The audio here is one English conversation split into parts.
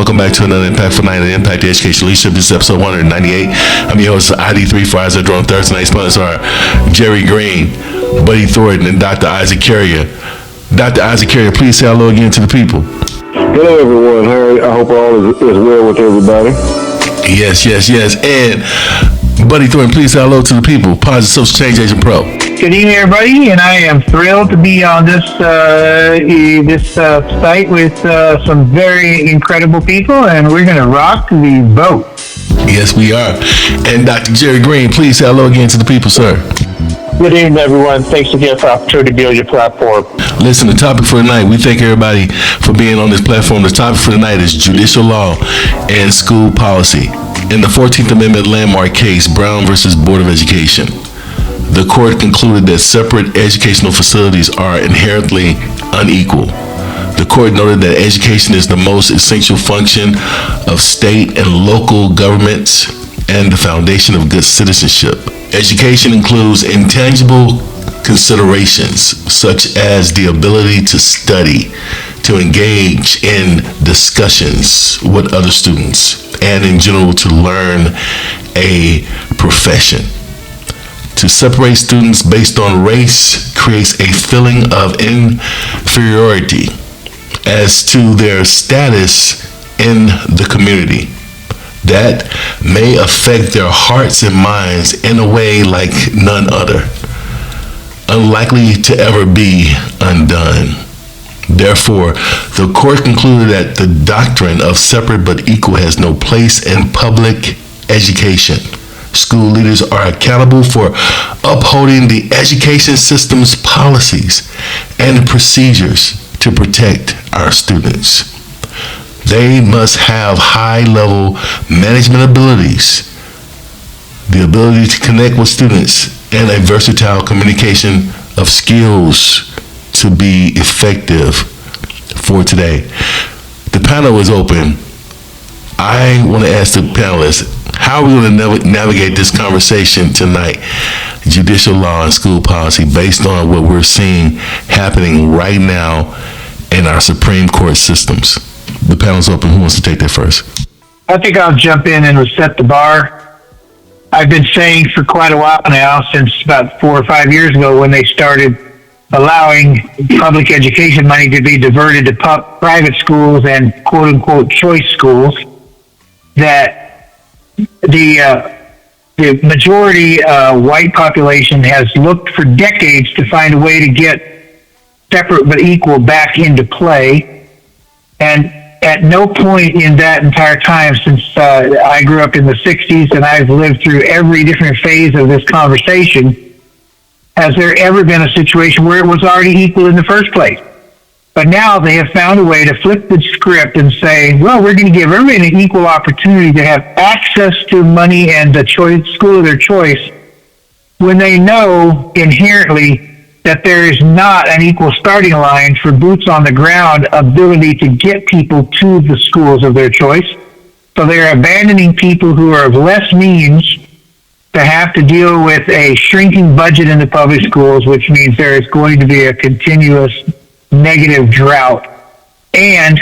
Welcome back to another Impactful Night of Impact Education Leadership. This is episode 198. I'm your host, ID3 for Isaac Drone. Thursday night sponsors are Jerry Green, Buddy Thornton, and Dr. Isaac Carrier. Dr. Isaac Carrier, please say hello again to the people. Hello, everyone. I hope all is well with everybody. Yes. And Buddy Thornton, please say hello to the people. Positive Social Change Agent Pro. Good evening, everybody, and I am thrilled to be on this site with some very incredible people, and we're going to rock the boat. Yes, we are. And Dr. Jerry Green, please say hello again to the people, sir. Good evening, everyone. Thanks again for the opportunity to be on your platform. Listen, the topic for tonight, we thank everybody for being on this platform. The topic for tonight is judicial law and school policy. In the 14th Amendment landmark case, Brown versus Board of Education, the court concluded that separate educational facilities are inherently unequal. The court noted that education is the most essential function of state and local governments and the foundation of good citizenship. Education includes intangible considerations such as the ability to study, to engage in discussions with other students, and in general to learn a profession. To separate students based on race creates a feeling of inferiority as to their status in the community that may affect their hearts and minds in a way like none other, unlikely to ever be undone. Therefore, the court concluded that the doctrine of separate but equal has no place in public education. School leaders are accountable for upholding the education system's policies and procedures to protect our students. They must have high-level management abilities, the ability to connect with students, and a versatile communication of skills to be effective for today. The panel is open. I want to ask the panelists, how are we going to navigate this conversation tonight, judicial law and school policy, based on what we're seeing happening right now in our Supreme Court systems? The panel's open. Who wants to take that first? I think I'll jump in and set the bar. I've been saying for quite a while now, since about 4 or 5 years ago when they started allowing public education money to be diverted to private schools and quote-unquote choice schools, that the majority white population has looked for decades to find a way to get separate but equal back into play. And at no point in that entire time since I grew up in the 60s and I've lived through every different phase of this conversation, has there ever been a situation where it was already equal in the first place. But now they have found a way to flip the script and say, well, we're going to give everybody an equal opportunity to have access to money and the choice, school of their choice, when they know inherently that there is not an equal starting line for boots on the ground ability to get people to the schools of their choice. So they're abandoning people who are of less means to have to deal with a shrinking budget in the public schools, which means there is going to be a continuous negative drought. And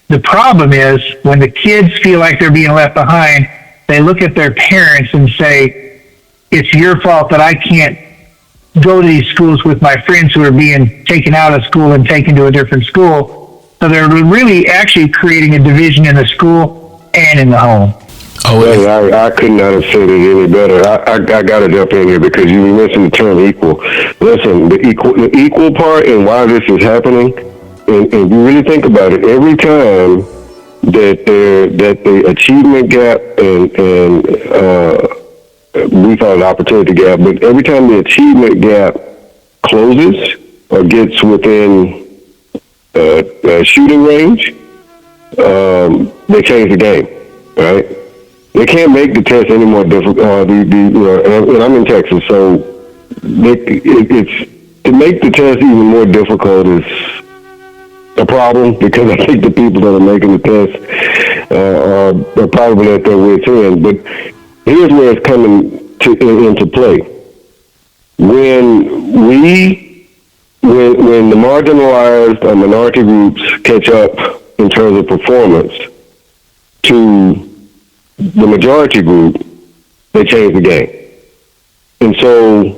the problem is when the kids feel like they're being left behind, they look at their parents and say, it's your fault that I can't go to these schools with my friends who are being taken out of school and taken to a different school. So they're really actually creating a division in the school and in the home. Oh, hey, I could not have said it any better. I got to jump in here because you mentioned the term equal. Listen, the equal part and why this is happening, and you really think about it, every time that the achievement gap and we call it opportunity gap, but every time the achievement gap closes or gets within shooting range, they change the game, right? They can't make the test any more difficult. And I'm in Texas, so it's to make the test even more difficult is a problem because I think the people that are making the test are probably at their wits' end. But here's where it's coming into play. When the marginalized or minority groups catch up in terms of performance, to the majority group, they changed the game. And so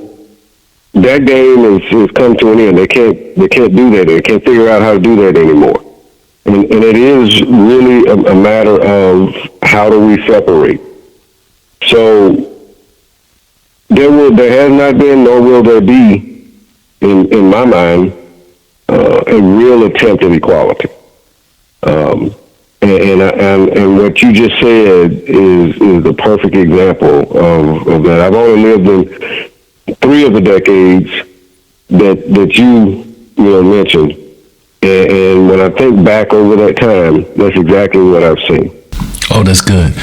that game has come to an end. They can't do that. They can't figure out how to do that anymore. And it is really a matter of how do we separate. So there has not been, nor will there be, in my mind, a real attempt at equality. And what you just said is the perfect example of that. I've only lived in 3 of the decades that you mentioned, and when I think back over that time, that's exactly what I've seen. Oh, that's good.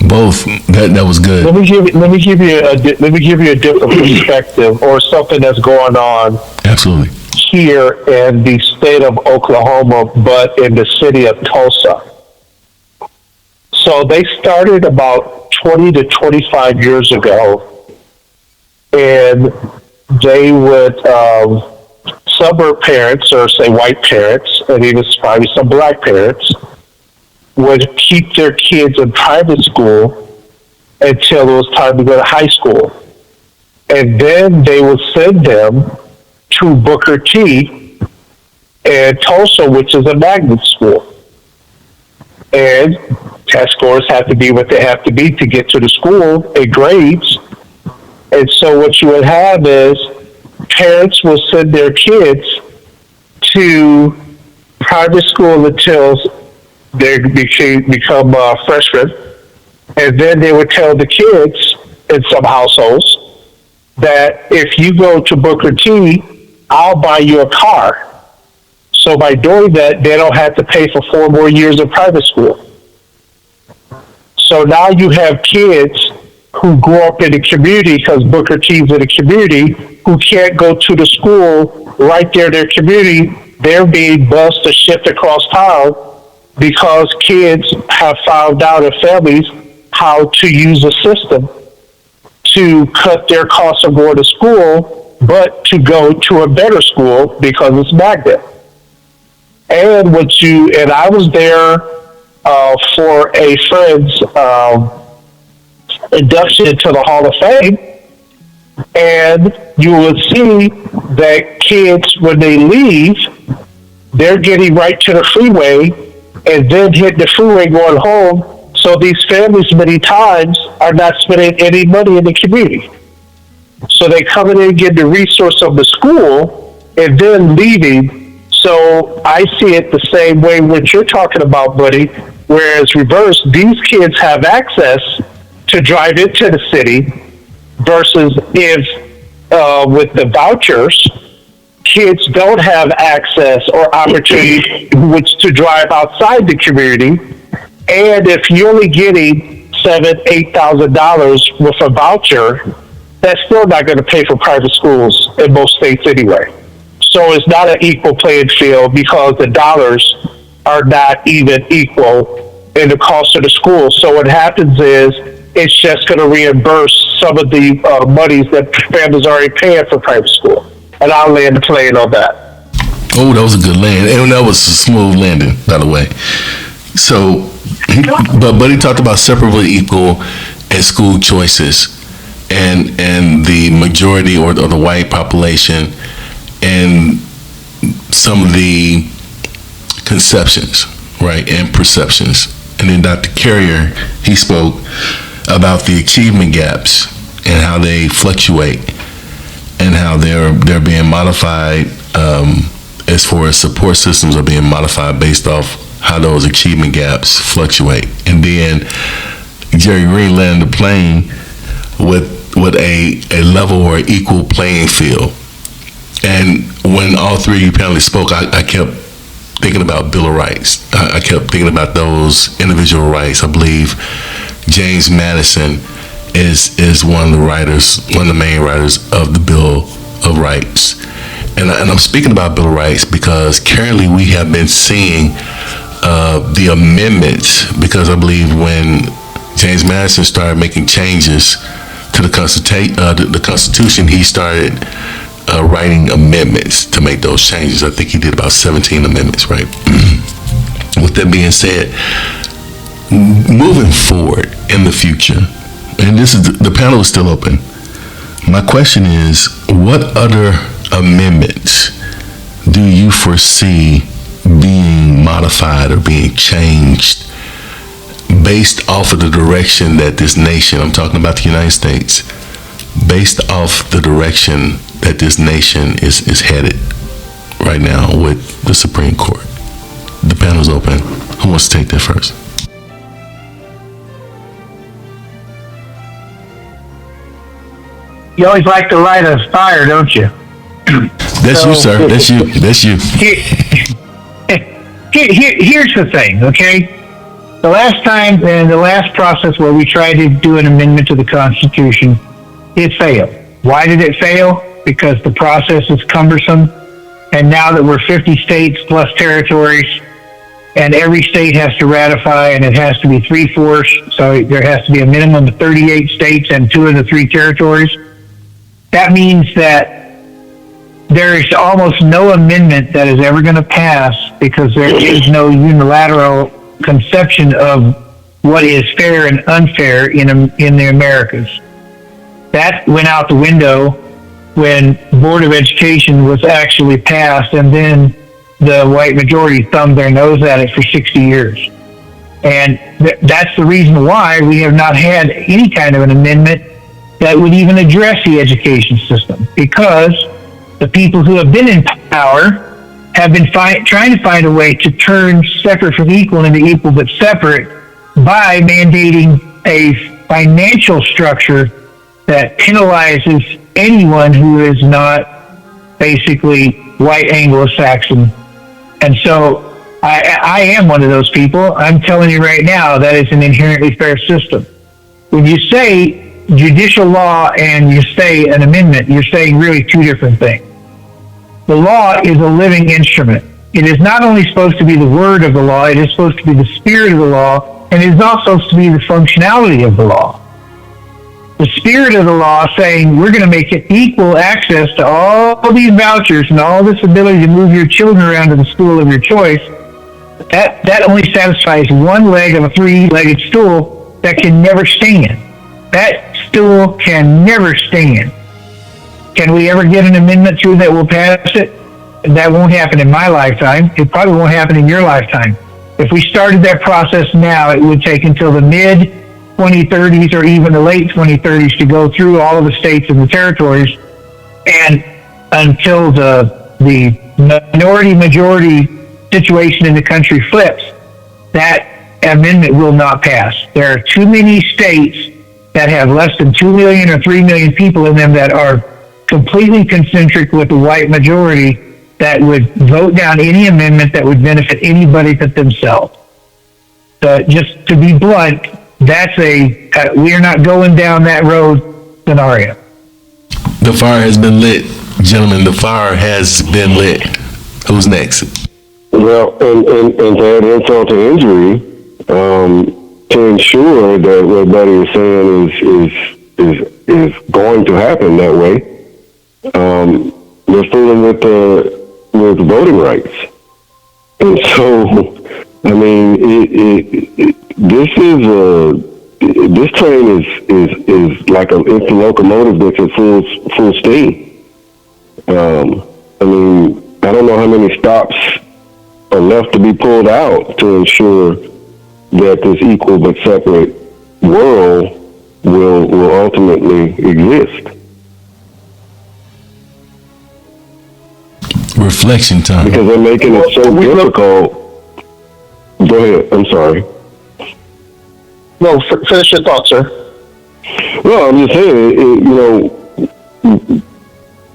Both. That was good. Let me give you a different perspective, or something that's going on. Absolutely. Here in the state of Oklahoma, but in the city of Tulsa. So they started about 20 to 25 years ago, and they would, suburb parents, or say white parents, and even probably some black parents, would keep their kids in private school until it was time to go to high school. And then they would send them to Booker T and Tulsa, which is a magnet school. And test scores have to be what they have to be to get to the school, and grades. And so what you would have is parents will send their kids to private school until they become freshmen. And then they would tell the kids in some households that if you go to Booker T, I'll buy you a car. So by doing that, they don't have to pay for 4 more years of private school. So now you have kids who grew up in the community, because Booker T's in the community, who can't go to the school right there in their community. They're being bused or shipped across town because kids have found out in families how to use a system to cut their costs of going to school, but to go to a better school because it's magnet. And I was there for a friend's induction into the Hall of Fame, and you will see that kids, when they leave, they're getting right to the freeway and then hit the freeway going home. So these families many times are not spending any money in the community. So they come in and get the resource of the school and then leaving. So I see it the same way what you're talking about, buddy, whereas reverse, these kids have access to drive into the city, versus if with the vouchers, kids don't have access or opportunity which to drive outside the community. And if you're only getting $7,000-$8,000 with a voucher, that's still not going to pay for private schools in most states anyway. So it's not an equal playing field, because the dollars are not even equal in the cost of the school. So what happens is it's just going to reimburse some of the monies that families are already paying for private school. And I'll land the plane on that. Oh, that was a good land, and that was a smooth landing, by the way. So, but he talked about separately equal and school choices, and the majority or the white population, and some of the conceptions, right, and perceptions. And then Dr. Carrier, he spoke about the achievement gaps and how they fluctuate, and how they're being modified as far as support systems are being modified based off how those achievement gaps fluctuate. And then Jerry Green landed the plane with a level or equal playing field. And when all 3 of you panelists spoke, I kept thinking about Bill of Rights. I kept thinking about those individual rights. I believe James Madison is one of the main writers of the Bill of Rights. And I'm speaking about Bill of Rights because currently we have been seeing the amendments, because I believe when James Madison started making changes to the Constitution, he started writing amendments to make those changes. I think he did about 17 amendments, right? With that being said, moving forward in the future, and this is the panel is still open. My question is, what other amendments do you foresee being modified or being changed based off of the direction that this nation, I'm talking about the United States, based off the direction that this nation is headed right now with the Supreme Court? The panel's open. Who wants to take that first? You always like to light a fire, don't you? That's you, sir. That's you. That's you. Here's the thing, okay? The last time and the last process where we tried to do an amendment to the Constitution, it failed. Why did it fail? Because the process is cumbersome, and now that we're 50 states plus territories, and every state has to ratify, and it has to be 3/4, so there has to be a minimum of 38 states and 2 of the 3 territories. That means that there is almost no amendment that is ever going to pass because there is no unilateral conception of what is fair and unfair in the Americas. That went out the window when Board of Education was actually passed, and then the white majority thumbed their nose at it for 60 years. And that's the reason why we have not had any kind of an amendment that would even address the education system, because the people who have been in power have been trying to find a way to turn separate from equal into equal but separate by mandating a financial structure that penalizes anyone who is not basically white Anglo-Saxon. And so I am one of those people. I'm telling you right now, that is an inherently fair system. When you say judicial law and you say an amendment, you're saying really 2 different things. The law is a living instrument. It is not only supposed to be the word of the law, it is supposed to be the spirit of the law, and it is also supposed to be the functionality of the law. The spirit of the law saying we're going to make it equal access to all these vouchers and all this ability to move your children around to the school of your choice, that only satisfies one leg of a 3-legged stool that can never stand. That stool can never stand. Can we ever get an amendment through that will pass it? That won't happen in my lifetime. It probably won't happen in your lifetime. If we started that process now, it would take until the mid-2030s or even the late 2030s to go through all of the states and the territories, and until the minority-majority situation in the country flips, that amendment will not pass. There are too many states that have less than 2 million or 3 million people in them that are completely concentric with the white majority that would vote down any amendment that would benefit anybody but themselves. Just to be blunt, that's we are not going down that road scenario. The fire has been lit. Gentlemen, the fire has been lit. Who's next? Well, and to add insult to injury, to ensure that what Buddy is saying is going to happen that way, they're fooling with voting rights. And so, I mean, this train is like it's a locomotive that's at full steam. I mean, I don't know how many stops are left to be pulled out to ensure that this equal but separate world will ultimately exist. Reflection time. Because they're making it so difficult. Go ahead. I'm sorry. No, finish your thoughts, sir. Well, I'm just saying,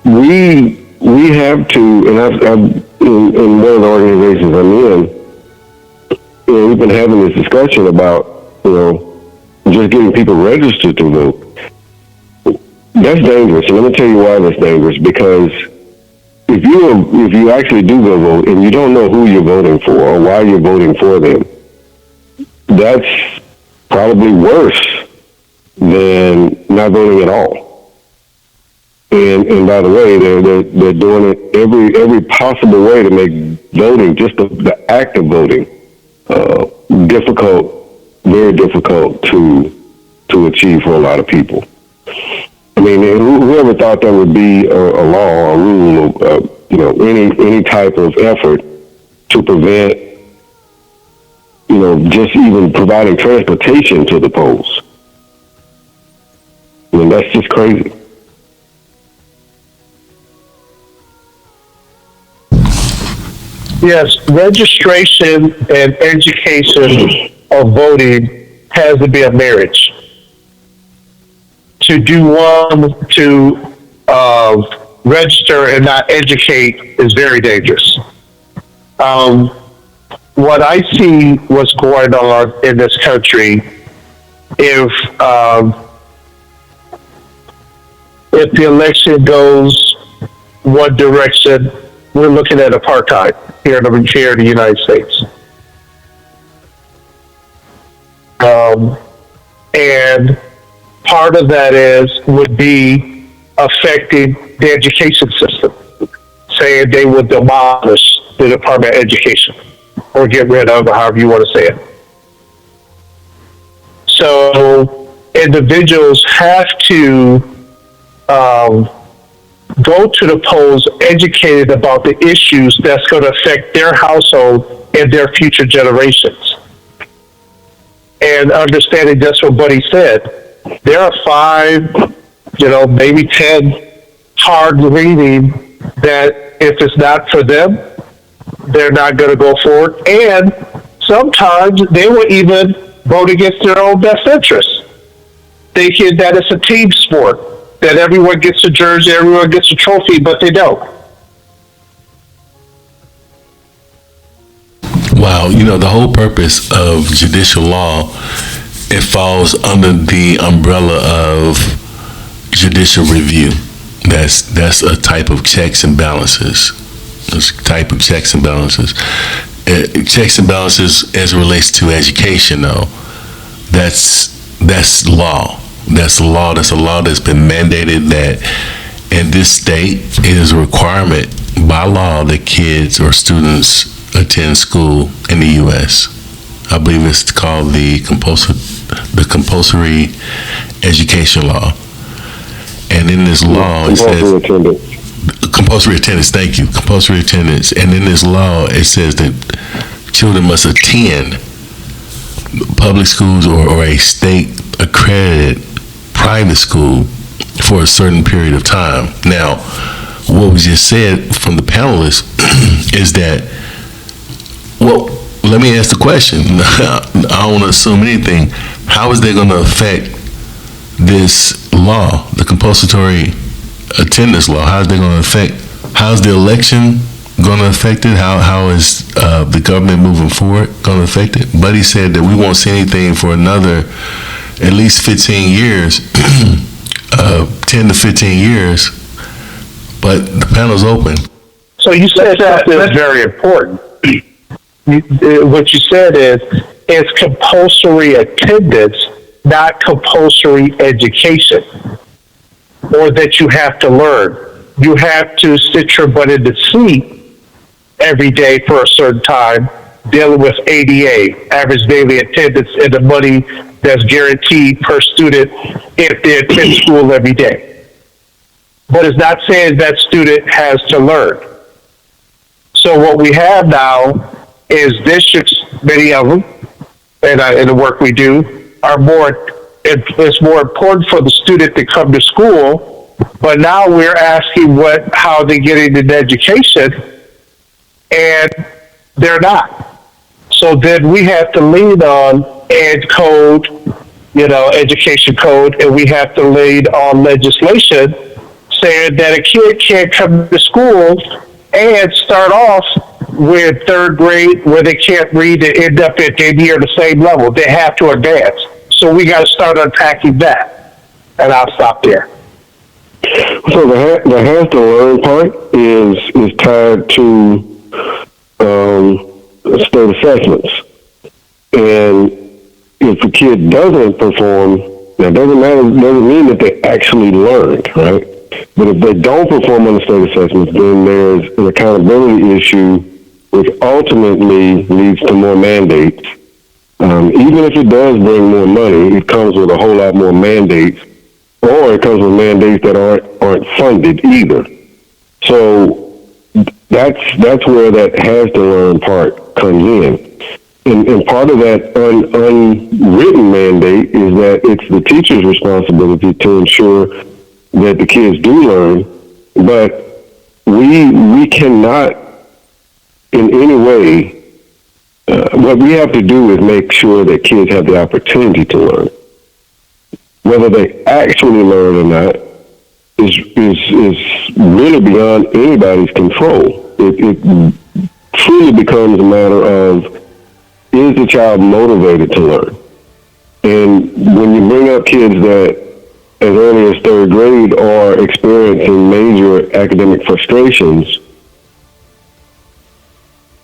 we have to, and I've in one of the organizations I'm in, we've been having this discussion about, just getting people registered to vote. That's dangerous, and let me tell you why that's dangerous. Because if you actually do go vote and you don't know who you're voting for or why you're voting for them, that's probably worse than not voting at all. And by the way, they're doing it every possible way to make voting, just the act of voting, difficult very difficult to achieve for a lot of people. I mean, whoever thought there would be a law, a rule, any type of effort to prevent, just even providing transportation to the polls. I mean, that's just crazy. Yes, registration and education of voting has to be a marriage. To do one, to register and not educate is very dangerous. What I see what's going on in this country, if the election goes one direction, we're looking at apartheid here in the United States. And part of that would be affecting the education system, saying they would demolish the Department of Education or get rid of, or however you want to say it. So individuals have to go to the polls educated about the issues that's going to affect their household and their future generations. And understanding just what Buddy said, there are 5, maybe 10 hard reading that if it's not for them, they're not going to go forward. And sometimes they will even vote against their own best interests, thinking that it's a team sport, that everyone gets a jersey, everyone gets a trophy, but they don't. Wow, the whole purpose of judicial law, it falls under the umbrella of judicial review. That's a type of checks and balances. Checks and balances as it relates to education, though. That's law. That's a law that's been mandated that in this state it is a requirement by law that kids or students attend school in the U.S. I believe it's called the compulsory education law. And in this law, it says compulsory attendance. Thank you, compulsory attendance. And in this law, it says that children must attend public schools or a state accredited private school for a certain period of time. Now, what we just said from the panelists is that, well, let me ask the question. I don't want to assume anything. How is that going to affect this law, the compulsory attendance law? How is that going to affect, how's the election going to affect it? How is the government moving forward going to affect it? Buddy said that we won't see anything for another at least 15 years, 10 to 15 years, but the panel's open. So you said something that's very important. What you said is it's compulsory attendance, not compulsory education, or that you have to learn. You have to sit your butt in the seat every day for a certain time, dealing with ADA, average daily attendance, and the money that's guaranteed per student if they attend school every day. But it's not saying that student has to learn. So what we have now is districts, many of them, and in the work we do, it's more important for the student to come to school, but now we're asking how they're getting an education, and they're not. So then we have to lean on ed code, education code, and we have to lean on legislation saying that a kid can't come to school and start off with third grade where they can't read and end up at near the same level. They have to advance. So we got to start unpacking that. And I'll stop there. So the have to learn part is tied to state assessments. And if a kid doesn't perform, that doesn't mean that they actually learned, right? But if they don't perform on the state assessments, then there's an accountability issue, which ultimately leads to more mandates Even if it does bring more money, it comes with a whole lot more mandates, or it comes with mandates that aren't funded either. So that's where that has to learn part comes in. And part of that unwritten mandate is that it's the teacher's responsibility to ensure that the kids do learn, but we cannot in any way, what we have to do is make sure that kids have the opportunity to learn. Whether they actually learn or not is really beyond anybody's control. It truly becomes a matter of, is the child motivated to learn? And when you bring up kids that as early as third grade are experiencing major academic frustrations,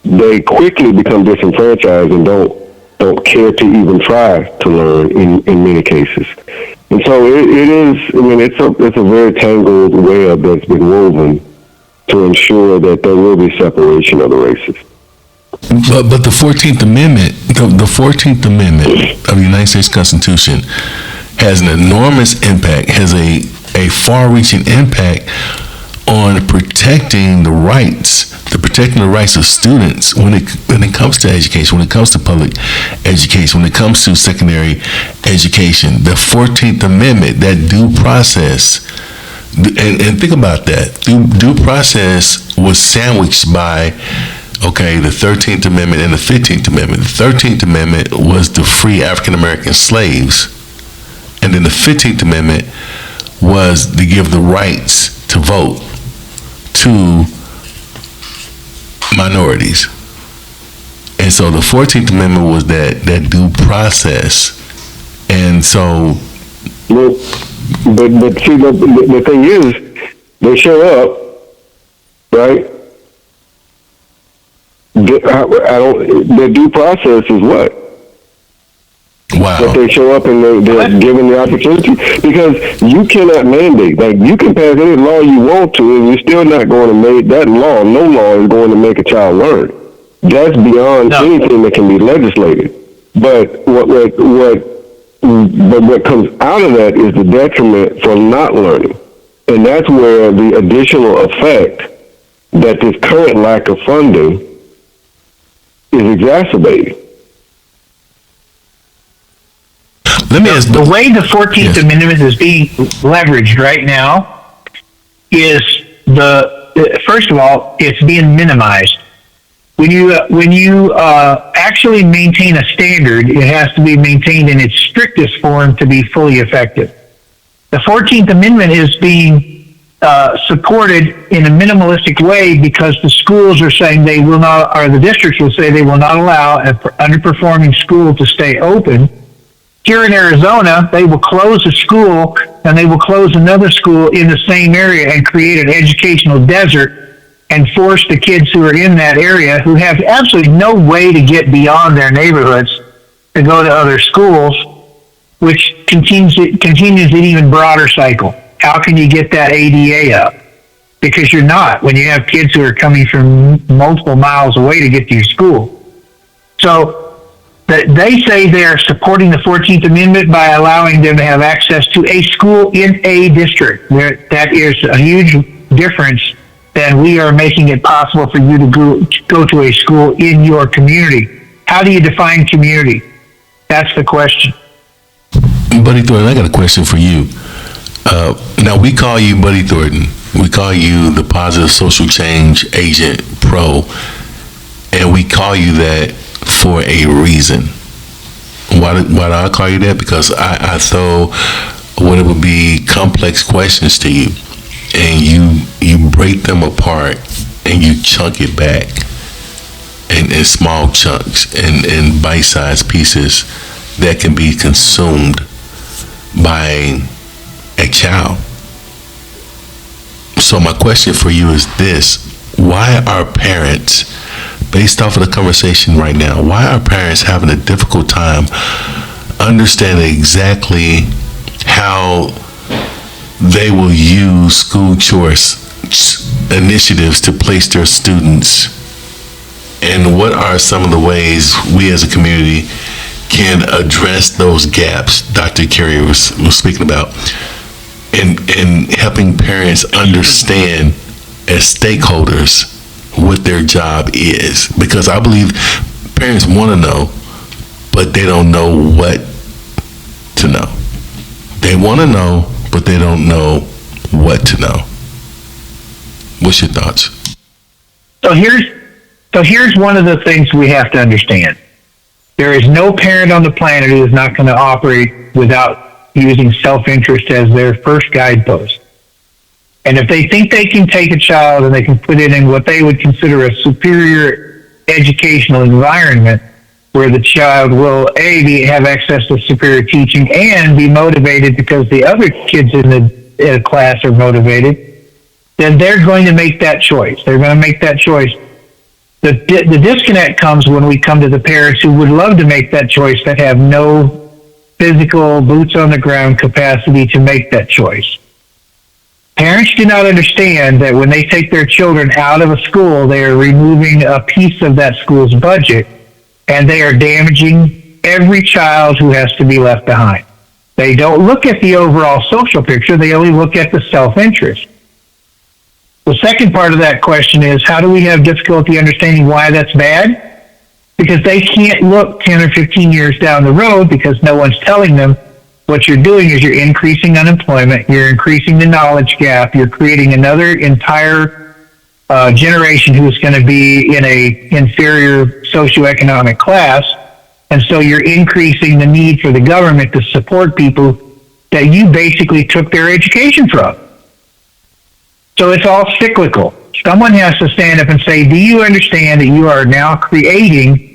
they quickly become disenfranchised and don't care to even try to learn in many cases. And so it is, I mean, it's a very tangled web that's been woven to ensure that there will be separation of the races. But the 14th Amendment, the 14th Amendment of the United States Constitution has an enormous impact, has a far-reaching impact on protecting the rights of students when it comes to education, when it comes to public education, when it comes to secondary education. The 14th Amendment, that due process, and think about that, due process was sandwiched by, the 13th Amendment and the 15th Amendment. The 13th Amendment was to free African American slaves, and then the 15th Amendment was to give the rights to vote to minorities. And so the 14th Amendment was that due process. And so... Well, but see, the thing is, they show up, right? The due process is what? Wow. That they show up and they're given the opportunity, because you cannot mandate. Like, you can pass any law you want to, and you're still not going to make that law. No law is going to make a child learn. That's beyond anything that can be legislated. But what comes out of that is the detriment for not learning, and that's where the additional effect that this current lack of funding is exacerbating. Let me ask the way the 14th Amendment is being leveraged right now is first of all, it's being minimized. When you actually maintain a standard, it has to be maintained in its strictest form to be fully effective. The 14th Amendment is being supported in a minimalistic way because the schools are saying they will not, or the districts will say they will not allow an underperforming school to stay open. Here in Arizona, they will close a school and they will close another school in the same area and create an educational desert and force the kids who are in that area, who have absolutely no way to get beyond their neighborhoods, to go to other schools, which continues an even broader cycle. How can you get that ADA up? Because you're not, when you have kids who are coming from multiple miles away to get to your school. So they say they're supporting the 14th Amendment by allowing them to have access to a school in a district. That is a huge difference than we are making it possible for you to go to a school in your community. How do you define community? That's the question. Buddy Thornton, I got a question for you. Now, we call you Buddy Thornton. We call you the positive social change agent pro, and we call you that for a reason. Why do I call you that? Because I throw what it would be complex questions to you, and you break them apart and you chunk it back in small chunks and bite-sized pieces that can be consumed by a child. So my question for you is this: why are parents, based off of the conversation right now, why are parents having a difficult time understanding exactly how they will use school choice initiatives to place their students, and what are some of the ways we as a community can address those gaps Dr. Carey was speaking about, and helping parents understand as stakeholders what their job is. Because I believe parents want to know, but they don't know what to know. They want to know, but they don't know what to know. What's your thoughts? So here's one of the things we have to understand. There is no parent on the planet who is not going to operate without using self-interest as their first guidepost. And if they think they can take a child and they can put it in what they would consider a superior educational environment where the child will, have access to superior teaching and be motivated because the other kids in the class are motivated, then they're going to make that choice. They're going to make that choice. The disconnect comes when we come to the parents who would love to make that choice that have no physical boots on the ground capacity to make that choice. Parents do not understand that when they take their children out of a school, they are removing a piece of that school's budget, and they are damaging every child who has to be left behind. They don't look at the overall social picture. They only look at the self-interest. The second part of that question is, how do we have difficulty understanding why that's bad? Because they can't look 10 or 15 years down the road because no one's telling them what you're doing is you're increasing unemployment, you're increasing the knowledge gap, you're creating another entire generation who's going to be in a inferior socioeconomic class, and so you're increasing the need for the government to support people that you basically took their education from. So it's all cyclical. Someone has to stand up and say, do you understand that you are now creating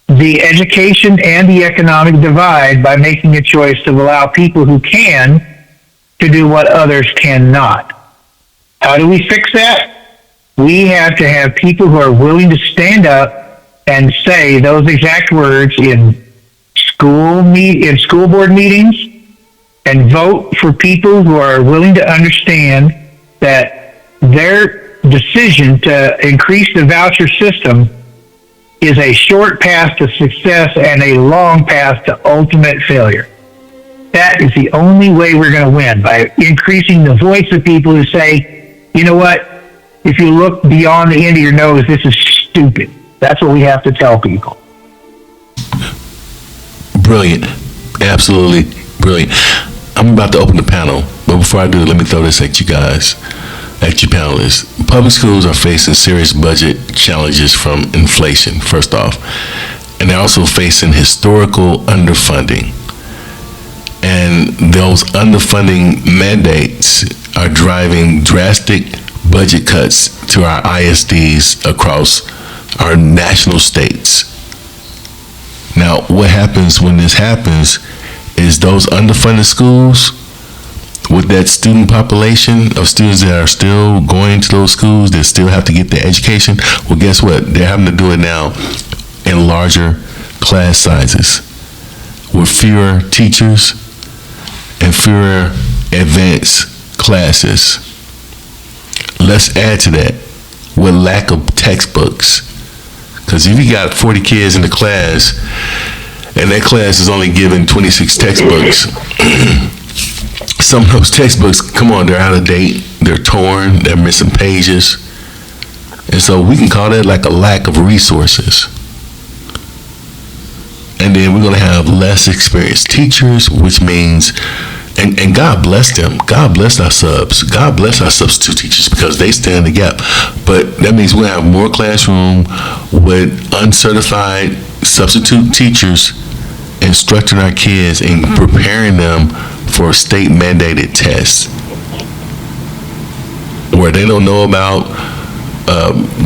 the education and the economic divide by making a choice to allow people who can to do what others cannot? How do we fix that? We have to have people who are willing to stand up and say those exact words in school board meetings, and vote for people who are willing to understand that their decision to increase the voucher system is a short path to success and a long path to ultimate failure. That is the only way we're going to win, by increasing the voice of people who say, you know what, if you look beyond the end of your nose, this is stupid. That's what we have to tell people. Brilliant. Absolutely brilliant. I'm about to open the panel, but before I do, let me throw this at you guys, at you panelists. Public schools are facing serious budget challenges from inflation, first off, and they're also facing historical underfunding. And those underfunding mandates are driving drastic budget cuts to our ISDs across our national states. Now, what happens when this happens is those underfunded schools, with that student population of students that are still going to those schools, that still have to get their education, well, guess what? They're having to do it now in larger class sizes with fewer teachers and fewer advanced classes. Let's add to that with lack of textbooks. Because if you got 40 kids in the class and that class is only given 26 textbooks, some of those textbooks, come on, they're out of date, they're torn, they're missing pages. And so we can call that like a lack of resources. And then we're going to have less experienced teachers, which means, and God bless them, God bless our subs, God bless our substitute teachers, because they stand the gap. But that means we'll have more classroom with uncertified substitute teachers instructing our kids and preparing them for state mandated tests where they don't know about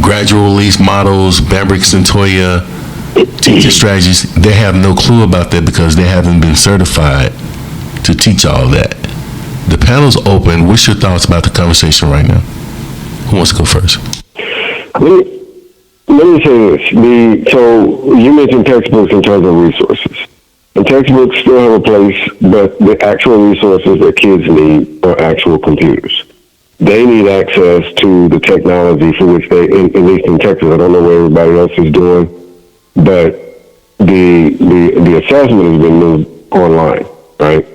gradual release models, Bambrick and Toya teaching strategies. They have no clue about that because they haven't been certified to teach all that. The panel's open. What's your thoughts about the conversation right now? Who wants to go first? Let me say this. So you mentioned textbooks in terms of resources. And textbooks still have a place, but the actual resources that kids need are actual computers. They need access to the technology for which they, at least in Texas, I don't know what everybody else is doing, but the assessment has been moved online, right?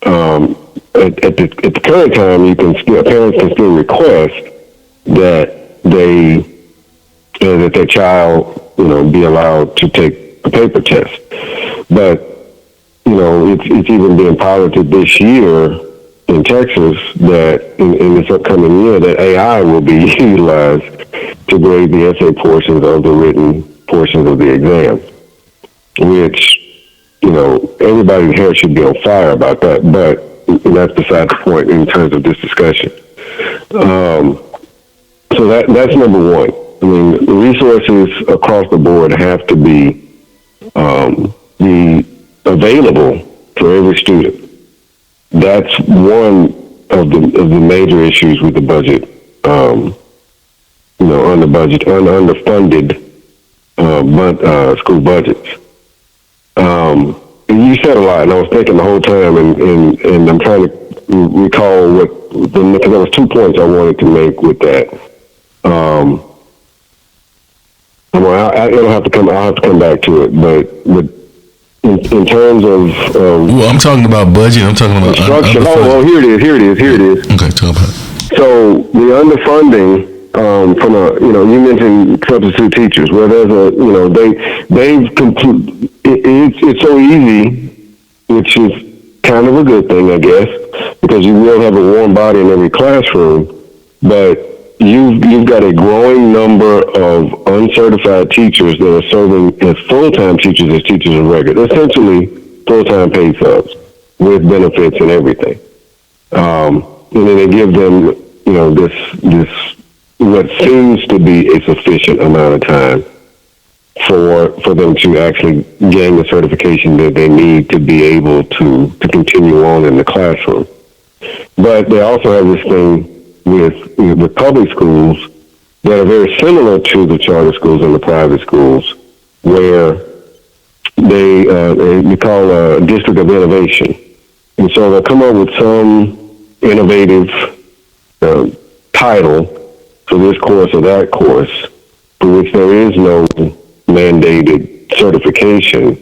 At the current time, parents can still request that that their child, be allowed to take a paper test. But it's even being piloted this year in Texas that in this upcoming year that AI will be utilized to grade the essay portions of the written portions of the exam, which, everybody's hair should be on fire about that, but that's beside the point in terms of this discussion. So that's number one. I mean, the resources across the board have to be available for every student. That's one of the major issues with the budget. Underfunded school budgets. You said a lot, and I was thinking the whole time, and I'm trying to recall because there was 2 points I wanted to make with that. I'll have to come back to it, but in terms of well, I'm talking about budget. I'm talking about structure. Here it is. Okay, talk about it. So the underfunding from you mentioned substitute teachers, where there's it's so easy, which is kind of a good thing, I guess, because you will have a warm body in every classroom, but you've got a growing number of uncertified teachers that are serving as full-time teachers as teachers of record, essentially full-time paid subs with benefits and everything. And then they give them, this what seems to be a sufficient amount of time for them to actually gain the certification that they need to be able to continue on in the classroom. But they also have this thing with public schools that are very similar to the charter schools and the private schools, where they call a district of innovation. And so they'll come up with some innovative title for this course or that course, for which there is no mandated certification,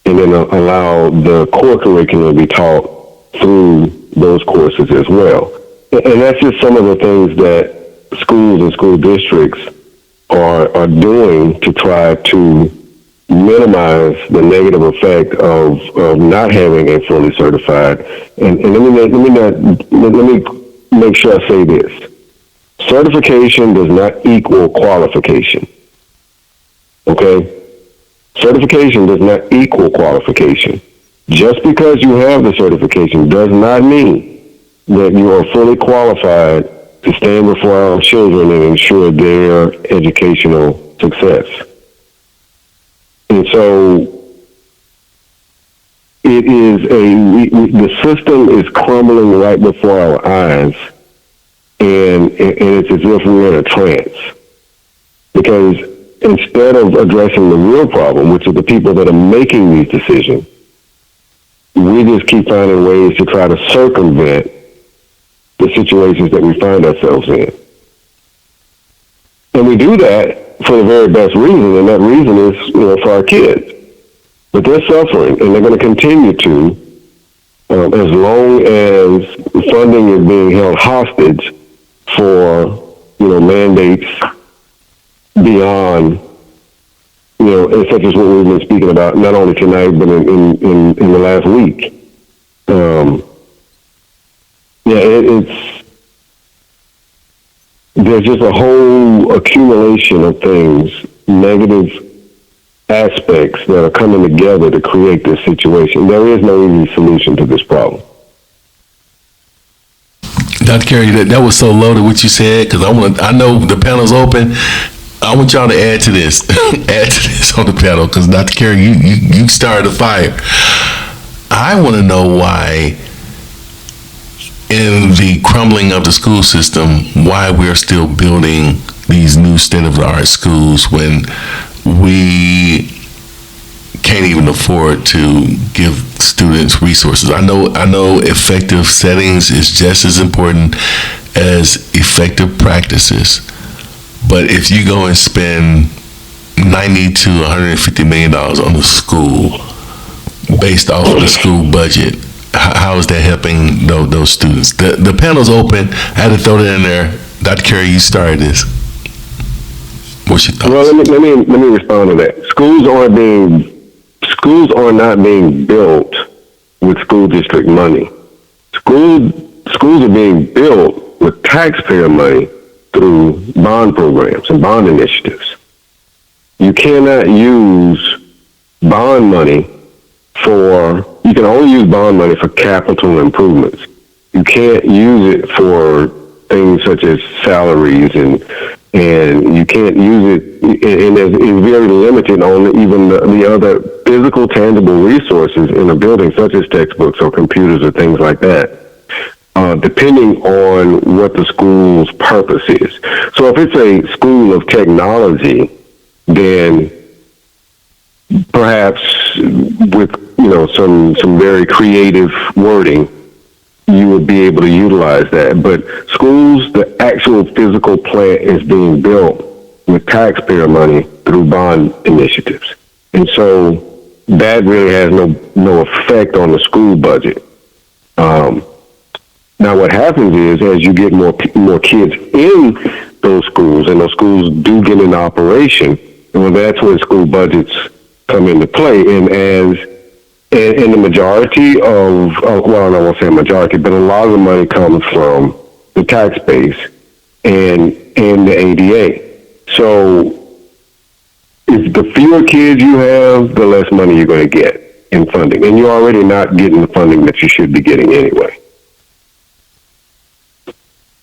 and then allow the core curriculum to be taught through those courses as well. And that's just some of the things that schools and school districts are doing to try to minimize the negative effect of not having a fully certified. And let me make sure I say this: certification does not equal qualification. Okay, certification does not equal qualification. Just because you have the certification does not mean that you are fully qualified to stand before our children and ensure their educational success. And so the system is crumbling right before our eyes, and it's as if we're in a trance. Because instead of addressing the real problem, which are the people that are making these decisions, we just keep finding ways to try to circumvent the situations that we find ourselves in. And we do that for the very best reason, and that reason is, for our kids. But they're suffering, and they're going to continue to, as long as funding is being held hostage for, mandates beyond, such as what we've been speaking about, not only tonight, but in the last week. There's just a whole accumulation of things, negative aspects that are coming together to create this situation. There is no easy solution to this problem. Dr. Carey, that was so loaded what you said, because I know the panel's open. I want y'all to add to this on the panel, because Dr. Carey, you started a fire. I want to know why, in the crumbling of the school system, why we're still building these new state-of-the-art schools when we can't even afford to give students resources. I know effective settings is just as important as effective practices, but if you go and spend $90 to $150 million on the school based off of the school budget. How is that helping those students? The panel's open. I had to throw that in there. Dr. Carey, you started this. What's your thoughts? Well, let me respond to that. Schools are not being built with school district money. Schools are being built with taxpayer money through bond programs and bond initiatives. You cannot use bond money you can only use bond money for capital improvements. You can't use it for things such as salaries and you can't use it, and it's very limited on even the other physical, tangible resources in a building, such as textbooks or computers or things like that, depending on what the school's purpose is. So if it's a school of technology, then perhaps with some very creative wording, you would be able to utilize that. But schools, the actual physical plant is being built with taxpayer money through bond initiatives. And so that really has no effect on the school budget. Now what happens is, as you get more kids in those schools, and those schools do get into operation, well, that's when school budgets come into play. And the majority of, well, I won't say a majority, but a lot of the money comes from the tax base and the ADA. So if the fewer kids you have, the less money you're going to get in funding. And you're already not getting the funding that you should be getting anyway.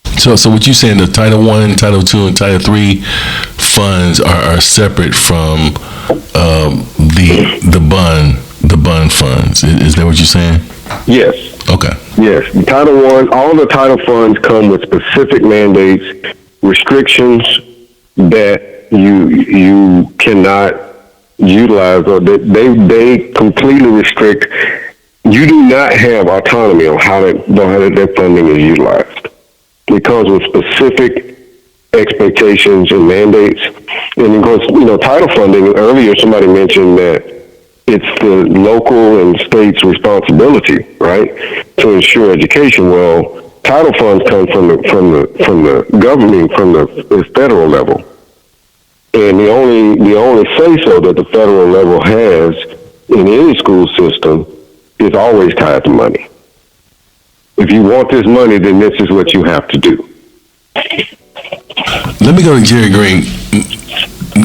So what you're saying, the Title I, Title II, and Title III funds are separate from the bond funds. Is that what you're saying? Yes. Okay. Yes. Title I, all the title funds come with specific mandates, restrictions that you cannot utilize, or that they completely restrict. You do not have autonomy on how that funding is utilized. It comes with specific expectations and mandates. And of course, title funding, earlier somebody mentioned that it's the local and state's responsibility, right, to ensure education. Well, title funds come from the government, from the federal level. And the only say-so that the federal level has in any school system is always tied to money. If you want this money, then this is what you have to do. Let me go to Jerry Green.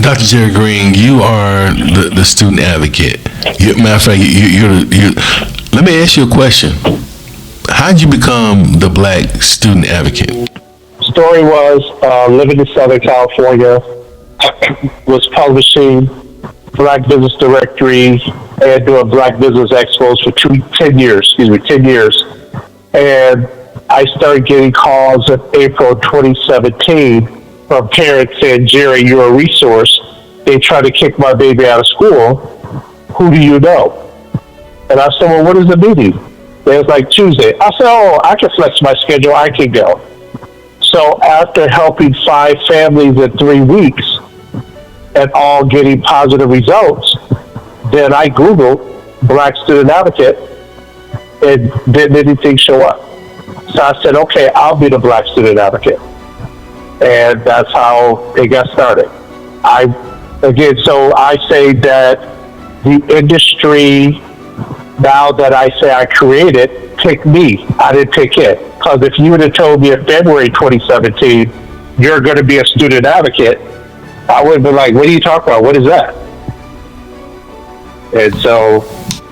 Dr. Jerry Green, you are the student advocate. Matter of fact, let me ask you a question. How did you become the Black student advocate? Story was, living in Southern California, was publishing Black business directories and doing Black business expos for 10 years. And I started getting calls in April 2017 from parents saying, Jerry, you're a resource. They tried to kick my baby out of school. Who do you know? And I said, well, what is the meeting? It was like Tuesday. I said, oh, I can flex my schedule. I can go. So after helping 5 families in 3 weeks and all getting positive results, then I Googled Black student advocate and didn't anything show up. So I said, okay, I'll be the Black student advocate. And that's how it got started. So I say that the industry, now that I say I created, picked me. I didn't pick it. Because if you would have told me in February 2017, you're going to be a student advocate, I would have been like, what are you talking about? What is that? And so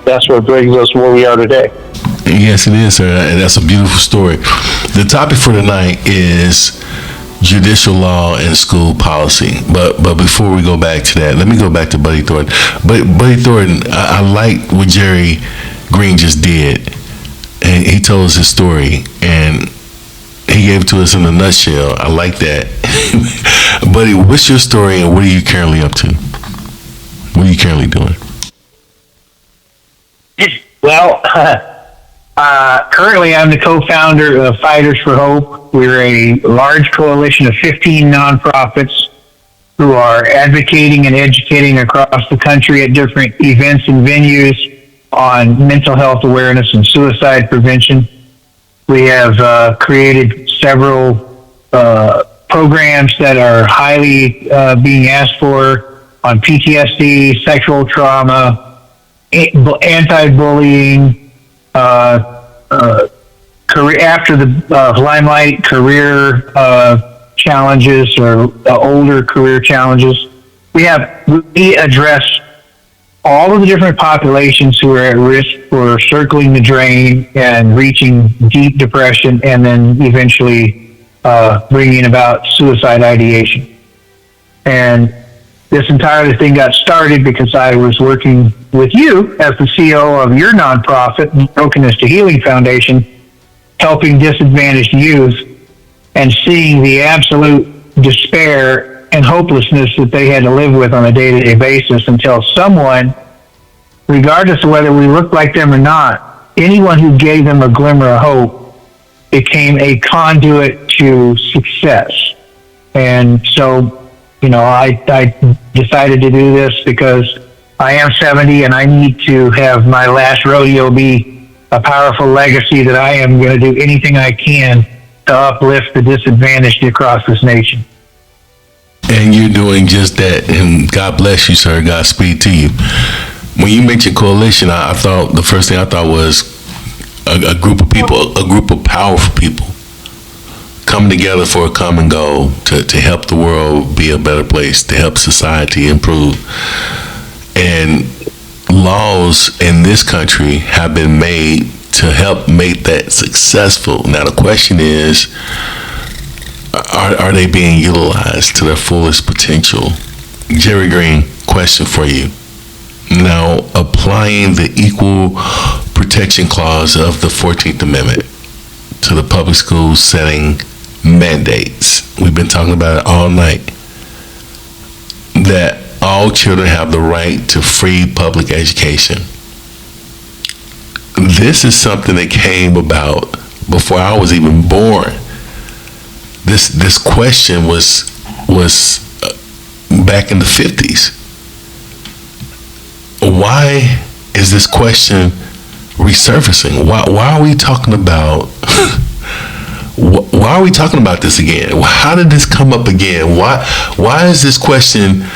that's what brings us where we are today. Yes, it is, sir. And that's a beautiful story. The topic for tonight is judicial law and school policy. But before we go back to that, let me go back to Buddy Thornton. Buddy Thornton, I like what Jerry Green just did. And he told us his story. And he gave it to us in a nutshell. I like that. Buddy, what's your story and what are you currently up to? What are you currently doing? Well, currently I'm the co-founder of Fighters for Hope. We're a large coalition of 15 nonprofits who are advocating and educating across the country at different events and venues on mental health awareness and suicide prevention. We have created several programs that are highly being asked for on PTSD, sexual trauma, anti-bullying, career after the limelight career challenges or older career challenges. We address all of the different populations who are at risk for circling the drain and reaching deep depression, and then eventually bringing about suicide ideation. And this entire thing got started because I was working with you as the CEO of your nonprofit, Brokenness to Healing Foundation, helping disadvantaged youth and seeing the absolute despair and hopelessness that they had to live with on a day-to-day basis until someone, regardless of whether we looked like them or not, anyone who gave them a glimmer of hope became a conduit to success. And so, I decided to do this because I am 70 and I need to have my last rodeo be a powerful legacy that I am going to do anything I can to uplift the disadvantaged across this nation. And you're doing just that, and God bless you, sir. Godspeed to you. When you mentioned coalition, I thought the first thing I thought was a group of people, a group of powerful people coming together for a common goal to help the world be a better place, to help society improve. And laws in this country have been made to help make that successful. Now the question is, are they being utilized to their fullest potential? Jerry Green, question for you. Now, applying the Equal Protection Clause of the 14th Amendment to the public school setting mandates. We've been talking about it all night. That all children have the right to free public education. This is something that came about before I was even born. This question was back in the 50s. Why is this question resurfacing? Why are we talking about why are we talking about this again? How did this come up again? Why is this question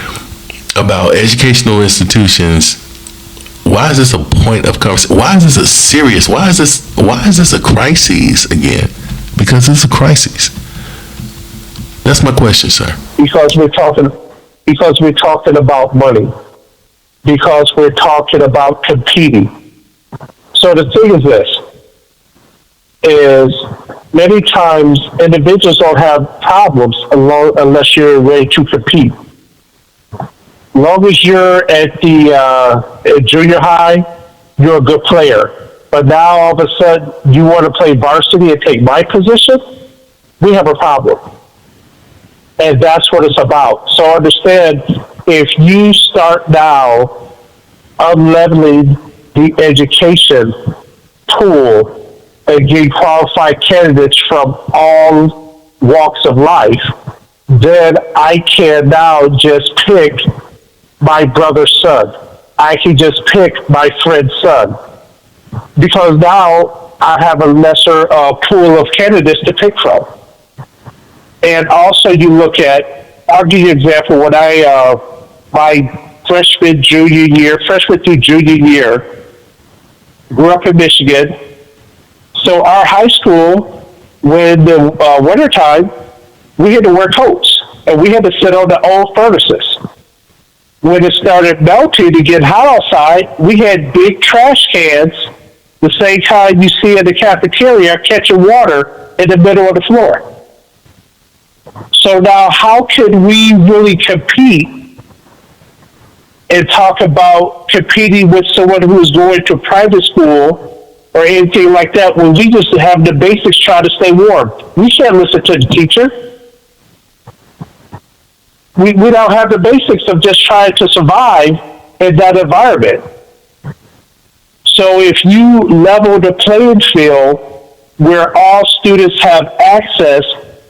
about educational institutions? Why is this a point of conversation? Why is this a serious? Why is this a crisis again? Because it's a crisis. That's my question, sir. Because we're talking about money. Because we're talking about competing. So the thing is this, is many times individuals don't have problems unless you're ready to compete. As long as you're at the at junior high, you're a good player. But now all of a sudden you want to play varsity and take my position, we have a problem. And that's what it's about. So understand, if you start now unleveling the education pool and getting qualified candidates from all walks of life, then I can now just pick my brother's son. I can just pick my friend's son. Because now I have a lesser pool of candidates to pick from. And also you look at, I'll give you an example, when my freshman through junior year, grew up in Michigan. So our high school, when the wintertime, we had to wear coats, and we had to sit on the old furnaces. When it started melting to get hot outside, we had big trash cans, the same kind you see in the cafeteria, catching water in the middle of the floor. So now how can we really compete and talk about competing with someone who is going to private school or anything like that when we just have the basics trying to stay warm? We can't listen to the teacher. We don't have the basics of just trying to survive in that environment. So if you level the playing field where all students have access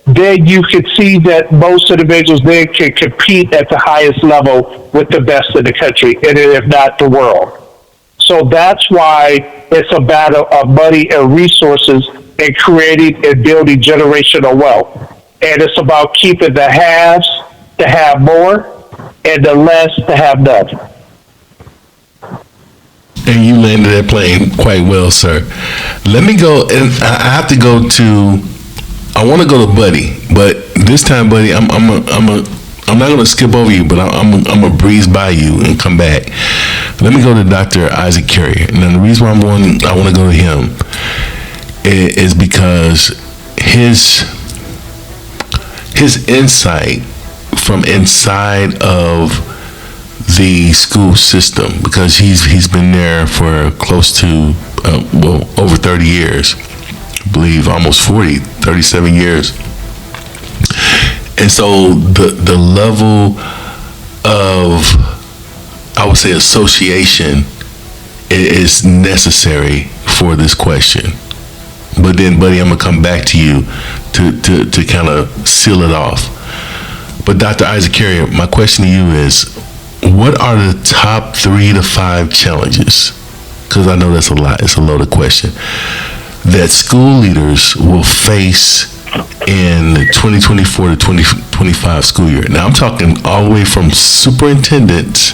then you could see that most individuals then can compete at the highest level with the best in the country, and if not the world. So that's why it's a battle of money and resources and creating and building generational wealth. And it's about keeping the haves to have more and the less to have none. And you landed that plane quite well, sir. Let me go, and I have to go to. I want to go to Buddy, but this time, Buddy, I'm not going to skip over you, but I'm gonna breeze by you and come back. Let me go to Dr. Isaac Carrier. Now, the reason why I want to go to him is because his insight from inside of the school system, because he's been there for close to over 30 years, I believe almost 40, 37 years. And so the level of, I would say, association is necessary for this question. But then, Buddy, I'm gonna come back to you to kind of seal it off. But Dr. Isaac Carrier, my question to you is, what are the top 3 to 5 challenges? Because I know that's a lot. It's a loaded question that school leaders will face in the 2024 to 2025 school year. Now, I'm talking all the way from superintendents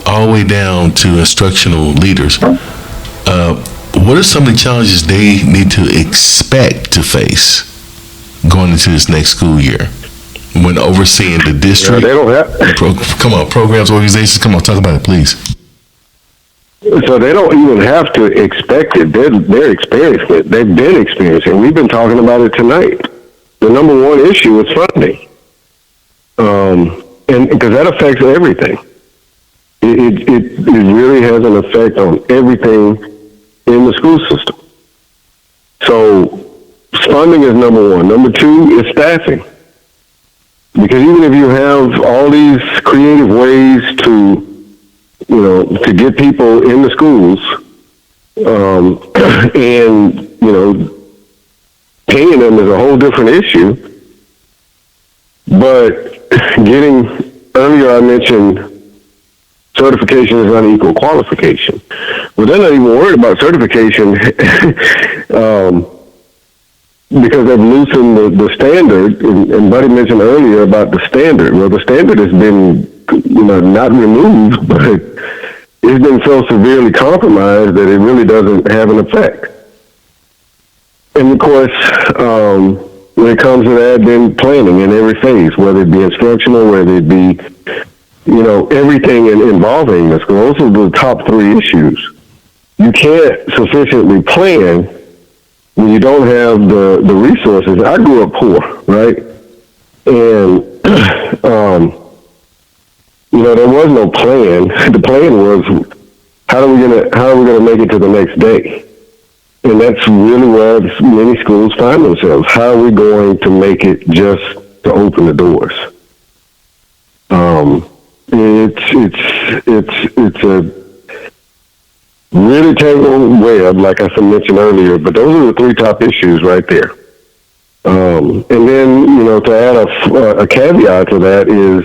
all the way down to instructional leaders. What are some of the challenges they need to expect to face going into this next school year when overseeing the district? They don't have. Come on, programs, organizations. Come on, talk about it, please. So they don't even have to expect it. They're experiencing it. They've been experiencing it. We've been talking about it tonight. The number one issue is funding, and because that affects everything. It really has an effect on everything in the school system. So funding is number one. Number two is staffing. Because even if you have all these creative ways to get people in the schools, and, paying them is a whole different issue. But earlier I mentioned certification is not equal qualification. Well, they're not even worried about certification because they've loosened the standard. And Buddy mentioned earlier about the standard. Well, the standard has been, not removed, but it's been so severely compromised that it really doesn't have an effect. And of course, when it comes to that, then planning in every phase, whether it be instructional, whether it be everything involving the school. Those are the top 3 issues. You can't sufficiently plan when you don't have the resources. I grew up poor, right? And, there was no plan. The plan was, how are we gonna make it to the next day? And that's really where many schools find themselves. How are we going to make it just to open the doors? It's a really tangled web, like I mentioned earlier, but those are the 3 top issues right there. And then, to add a caveat to that is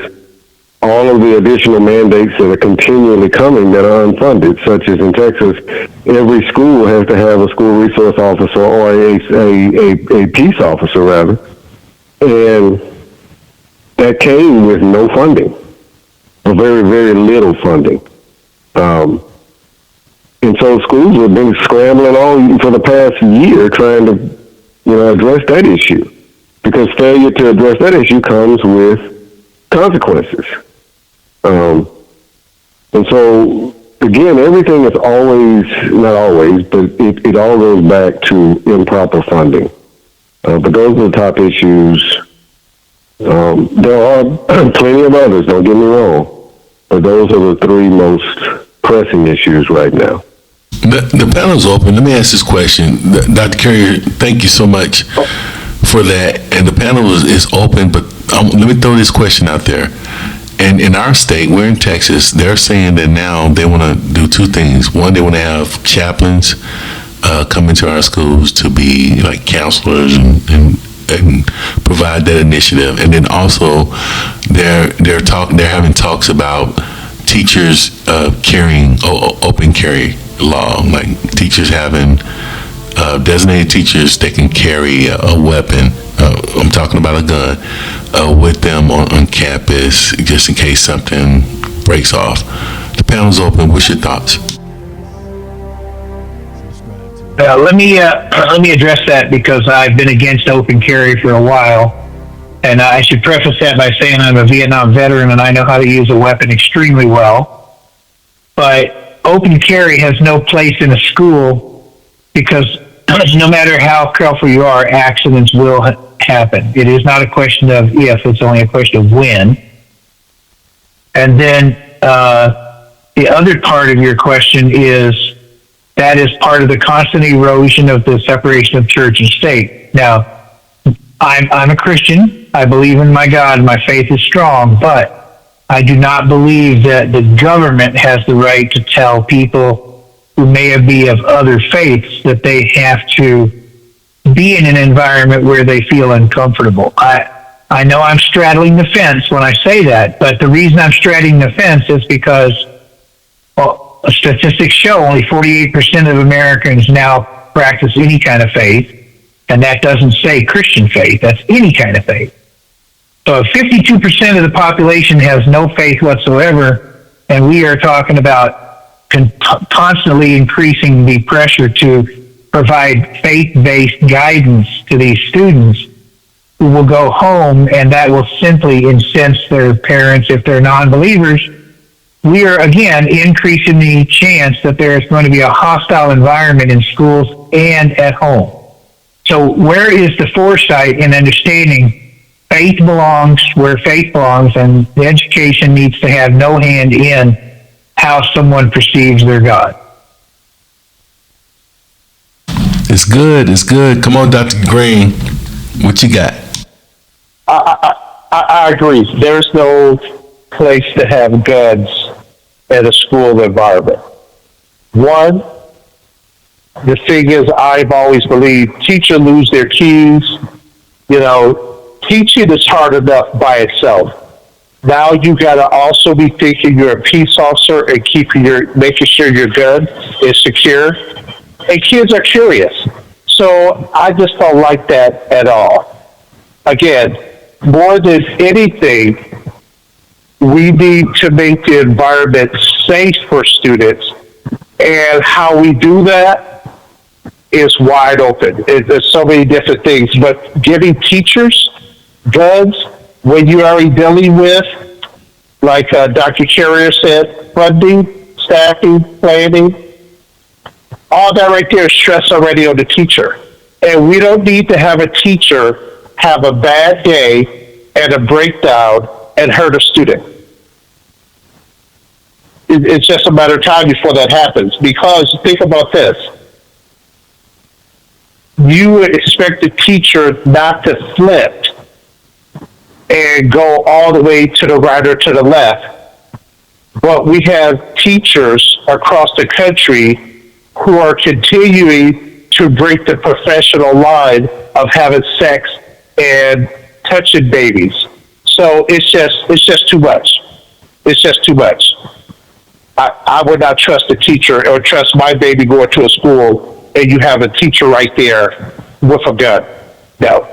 all of the additional mandates that are continually coming that are unfunded, such as in Texas, every school has to have a school resource officer or a peace officer, rather. And that came with no funding, or very, very little funding. And so schools have been scrambling on for the past year trying to, address that issue, because failure to address that issue comes with consequences. And so, again, everything is always, not always, but it all goes back to improper funding. But those are the top issues. There are plenty of others, don't get me wrong, but those are the 3 most pressing issues right now. The panel's open. Let me ask this question. Dr. Carrier, thank you so much for that. And the panel is open, but let me throw this question out there. And in our state, we're in Texas, they're saying that now they want to do 2 things. One, they want to have chaplains come into our schools to be like counselors and and provide that initiative. And then also, they're having talks about teachers carrying open carry law, like teachers having designated teachers that can carry a weapon. I'm talking about a gun with them on campus, just in case something breaks off. The panel's open. What's your thoughts? Let me address that, because I've been against open carry for a while, and I should preface that by saying I'm a Vietnam veteran and I know how to use a weapon extremely well. But open carry has no place in a school, because no matter how careful you are, accidents will happen. It is not a question of if; it's only a question of when. And then the other part of your question is, that is part of the constant erosion of the separation of church and state. Now, I'm a Christian. I believe in my God. My faith is strong, but I do not believe that the government has the right to tell people who may be of other faiths that they have to be in an environment where they feel uncomfortable. I know I'm straddling the fence when I say that, but the reason I'm straddling the fence is because, well, statistics show only 48% of Americans now practice any kind of faith, and that doesn't say Christian faith. That's any kind of faith. So if 52% of the population has no faith whatsoever, and we are talking about constantly increasing the pressure to provide faith-based guidance to these students, who will go home and that will simply incense their parents if they're non-believers, we are, again, increasing the chance that there is going to be a hostile environment in schools and at home. So where is the foresight in understanding faith belongs where faith belongs, and the education needs to have no hand in how someone perceives their God? It's good. It's good. Come on, Dr. Green. What you got? I agree. There's no place to have guns at a school environment. One, the thing is, I've always believed teachers lose their keys. You know, teaching is hard enough by itself. Now you got to also be thinking you're a peace officer and making sure your gun is secure. And kids are curious. So I just don't like that at all. Again, more than anything, we need to make the environment safe for students, and how we do that is wide open. There's so many different things, but giving teachers guns when you're already dealing with, like Dr. Carrier said, funding, staffing, planning, all that right there is stress already on the teacher. And we don't need to have a teacher have a bad day and a breakdown and hurt a student. It's just a matter of time before that happens. Because think about this. You would expect the teacher not to flip and go all the way to the right or to the left. But we have teachers across the country who are continuing to break the professional line of having sex and touching babies. So it's just too much. It's just too much. I would not trust a teacher or trust my baby going to a school and you have a teacher right there with a gun. No.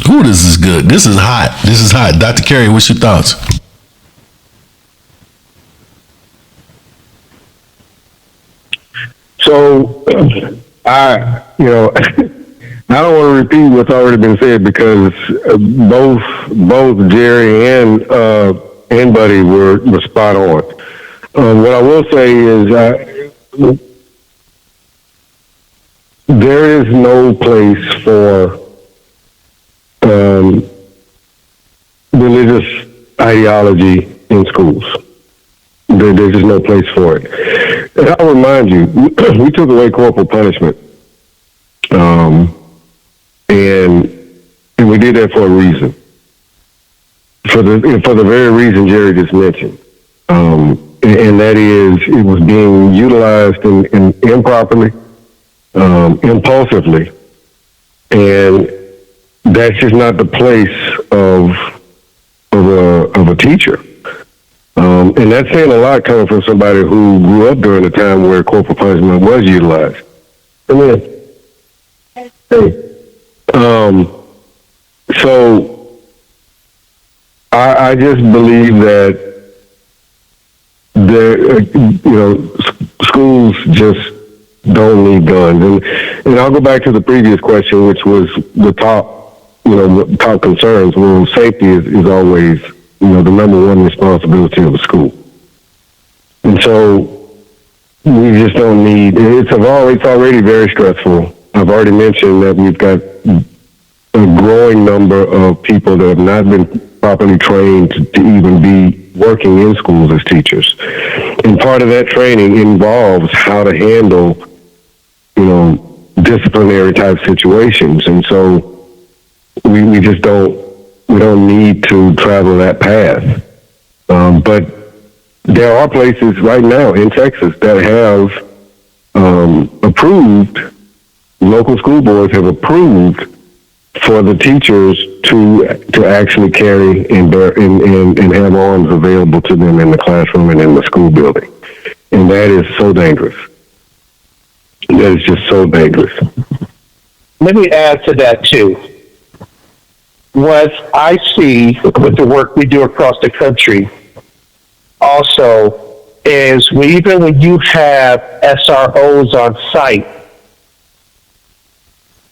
Ooh, this is good. This is hot. This is hot. Dr. Carey, what's your thoughts? So, I don't want to repeat what's already been said, because both Jerry and Buddy were spot on. What I will say is there is no place for religious ideology in schools. There's just no place for it. And I'll remind you, we took away corporal punishment. And we did that for a reason. For the very reason Jerry just mentioned. And that is, it was being utilized improperly, impulsively. And that's just not the place of a teacher. And that's saying a lot coming from somebody who grew up during a time where corporal punishment was utilized. So I just believe that schools just don't need guns. And I'll go back to the previous question, which was the top concerns. Well, safety is always, the number one responsibility of a school. And so we just don't need, it's already very stressful. I've already mentioned that we've got a growing number of people that have not been properly trained to even be working in schools as teachers. And part of that training involves how to handle, disciplinary type situations. And so we just don't need to travel that path. But there are places right now in Texas that have approved, local school boards have approved for the teachers to actually carry and have arms available to them in the classroom and in the school building. And that is so dangerous. That is just so dangerous. Let me add to that too. What I see with the work we do across the country also is even when you have SROs on site,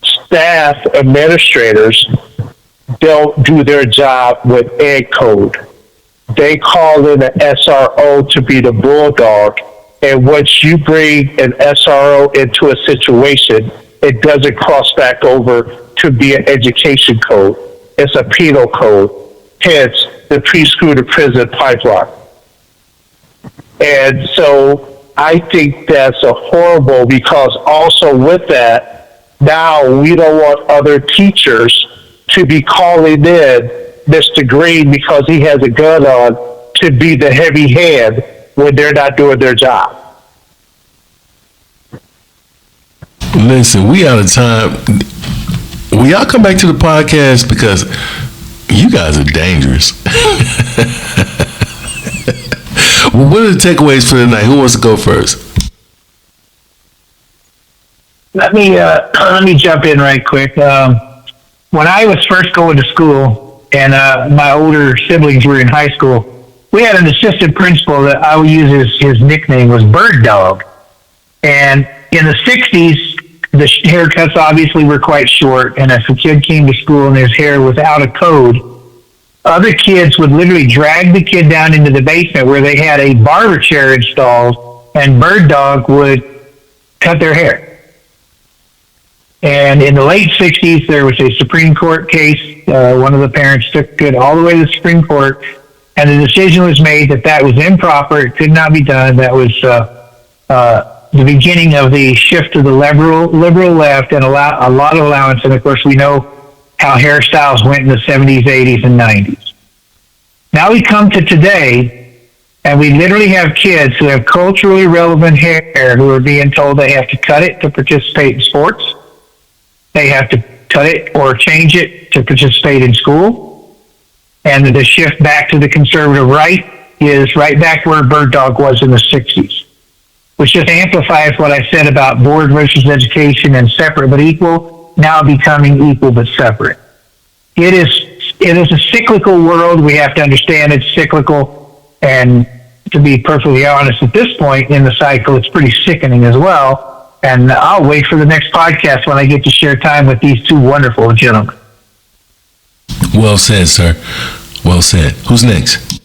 staff administrators don't do their job with ed code. They call in an SRO to be the bulldog, and once you bring an SRO into a situation, it doesn't cross back over to be an education code. It's a penal code, hence the preschool to prison pipeline. And so I think that's a horrible, because also with that, now we don't want other teachers to be calling in Mr. Green because he has a gun on to be the heavy hand when they're not doing their job. Listen, we out of time. Will y'all come back to the podcast, because you guys are dangerous. Well, what are the takeaways for tonight? Who wants to go first? Let me jump in right quick. When I was first going to school and my older siblings were in high school, we had an assistant principal that I would use his nickname was Bird Dog. And in the 60s, the haircuts obviously were quite short, and if a kid came to school and his hair was out of code, other kids would literally drag the kid down into the basement where they had a barber chair installed, and Bird Dog would cut their hair. And in the late 60s, there was a Supreme Court case. One of the parents took it all the way to the Supreme Court, and the decision was made that was improper. It could not be done. That was the beginning of the shift to the liberal left, and a lot of allowance. And of course, we know how hairstyles went in the 70s, 80s, and 90s. Now we come to today, and we literally have kids who have culturally relevant hair who are being told they have to cut it to participate in sports. They have to cut it or change it to participate in school. And the shift back to the conservative right is right back where Bird Dog was in the 60s, which just amplifies what I said about board versus education and separate but equal, now becoming equal but separate. It is a cyclical world. We have to understand it's cyclical. And to be perfectly honest, at this point in the cycle, it's pretty sickening as well. And I'll wait for the next podcast when I get to share time with these two wonderful gentlemen. Well said, sir. Well said. Who's next?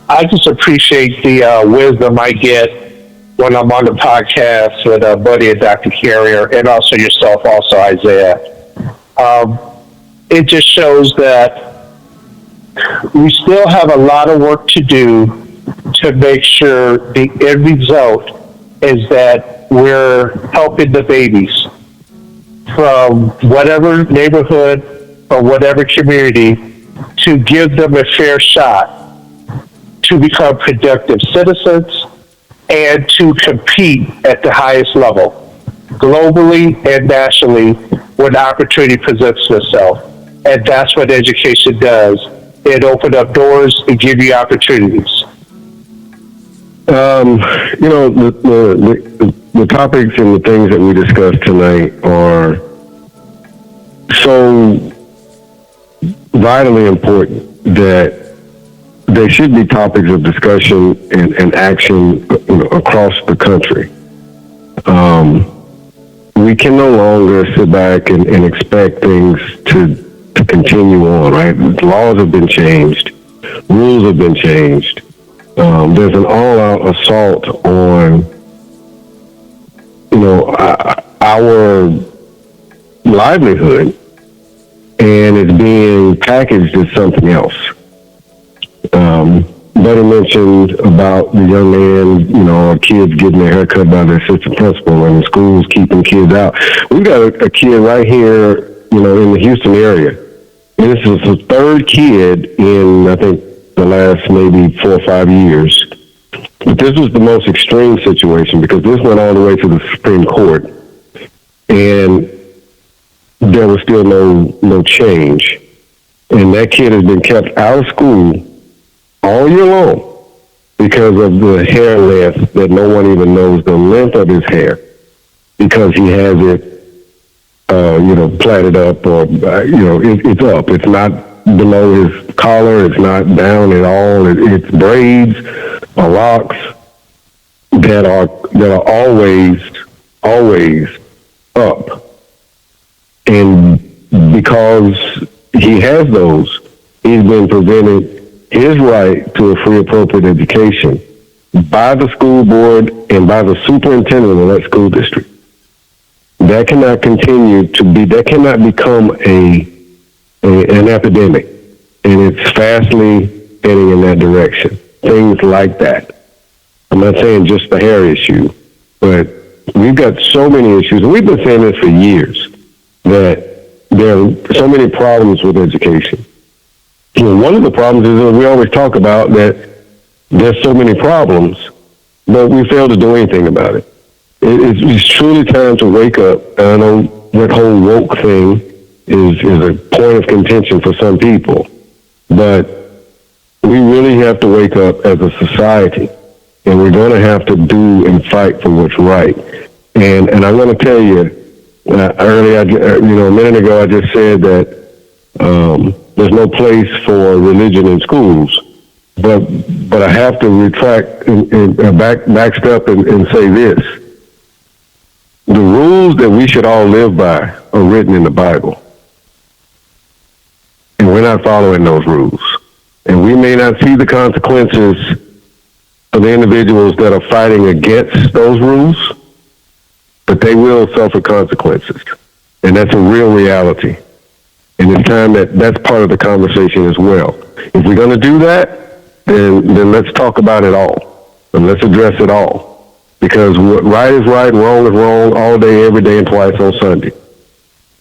I just appreciate the wisdom I get when I'm on the podcast with Buddy and Dr. Carrier, and also yourself, also Isaiah. It just shows that we still have a lot of work to do to make sure the end result is that we're helping the babies from whatever neighborhood or whatever community to give them a fair shot to become productive citizens and to compete at the highest level, globally and nationally, when opportunity presents itself. And that's what education does. It opens up doors and give you opportunities. The topics and the things that we discussed tonight are so vitally important that they should be topics of discussion and action across the country. We can no longer sit back and expect things to continue on, right? Laws have been changed. Rules have been changed. There's an all-out assault on, our livelihood, and it's being packaged as something else. Buddy mentioned about the young man, kids getting their hair cut by their assistant principal and the schools keeping kids out. We've got a kid right here, in the Houston area. This is the third kid in, I think, the last maybe 4 or 5 years. But this was the most extreme situation because this went all the way to the Supreme Court, and there was still no change. And that kid has been kept out of school all year long because of the hair length that no one even knows the length of his hair, because he has it, plaited up, or it's up. It's not below his collar. It's not down at all. It's braids or locks that are always up. And because he has those, he's been prevented his right to a free appropriate education by the school board and by the superintendent of that school district. That cannot continue to be, that cannot become an epidemic, and it's fastly heading in that direction. Things like that. I'm not saying just the hair issue, but we've got so many issues, and we've been saying this for years, that there are so many problems with education. One of the problems is that we always talk about that there's so many problems, but we fail to do anything about it. It's truly time to wake up. And I know that whole woke thing is a point of contention for some people, but we really have to wake up as a society, and we're going to have to do and fight for what's right. And I'm going to tell you, earlier, a minute ago, I just said that there's no place for religion in schools, but I have to retract and backstep and say this. The rules that we should all live by are written in the Bible, and we're not following those rules. And we may not see the consequences of the individuals that are fighting against those rules, but they will suffer consequences. And that's a real reality. And it's time that's part of the conversation as well. If we're going to do that, then let's talk about it all. And let's address it all. Because right is right, wrong is wrong, all day, every day, and twice on Sunday.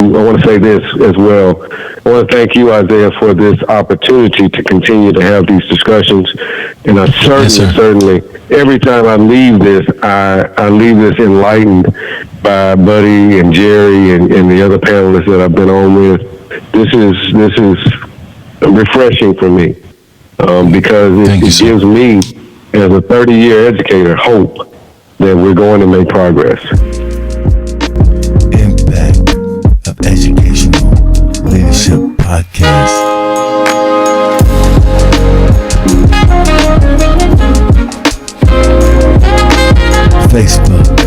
I want to say this as well. I want to thank you, Isaiah, for this opportunity to continue to have these discussions. And I certainly, every time I leave this, I leave this enlightened by Buddy and Jerry and the other panelists that I've been on with. This is refreshing for me because it gives me, as a 30-year educator, hope that we're going to make progress. Impact of Educational Leadership Podcast. Facebook,